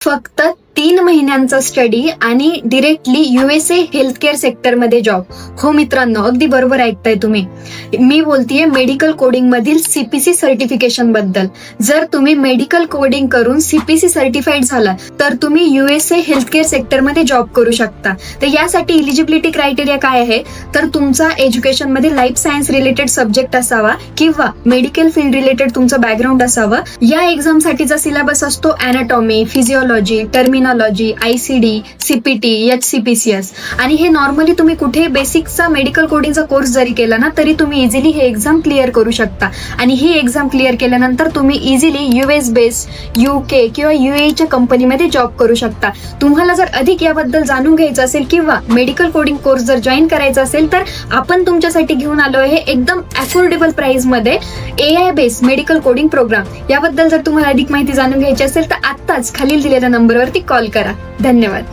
फक्त 3 महिन्यांचा स्टडी आणि डिरेक्टली USA हेल्थकेअर सेक्टरमध्ये जॉब. हो मित्रांनो, अगदी बरोबर ऐकताय तुम्ही. मी बोलतेय मेडिकल कोडिंग मधील CPC सर्टिफिकेशन बद्दल. जर तुम्ही मेडिकल कोडिंग करून CPC सर्टिफाईड झाला तर तुम्ही USA हेल्थकेअर सेक्टरमध्ये जॉब करू शकता. तर यासाठी इलिजिबिलिटी क्रायटेरिया काय आहे, तर तुमचा एज्युकेशन मध्ये लाईफ सायन्स रिलेटेड सब्जेक्ट असावा किंवा मेडिकल फील्ड रिलेटेड तुमचं बॅकग्राऊंड असावं. या एक्झाम साठीचा सिलेबस असतो anatomy, physiology, terminology, ICD, CPT, HCPCS. आणि हे नॉर्मली तुम्ही कुठे बेसिकचा मेडिकल कोडिंगचा कोर्स जरी केला ना तरी तुम्ही इझिली हे एक्झाम क्लिअर करू शकता. आणि ही एक्झाम क्लिअर केल्यानंतर तुम्ही इझिली US बेस्ड UK किंवा UAE च्या कंपनीमध्ये जॉब करू शकता. तुम्हाला जर अधिक याबद्दल जाणून घ्यायचं असेल किंवा मेडिकल कोडिंग कोर्स जर जॉईन करायचा असेल तर आपण तुमच्यासाठी घेऊन आलो आहे एकदम अफोर्डेबल प्राइस मध्ये AI based medical coding program. याबद्दल जर तुम्हाला अधिक माहिती जाणून घ्यायची असेल तर आत्ताच खालील दिलेल्या नंबरवरती कॉल करा. धन्यवाद.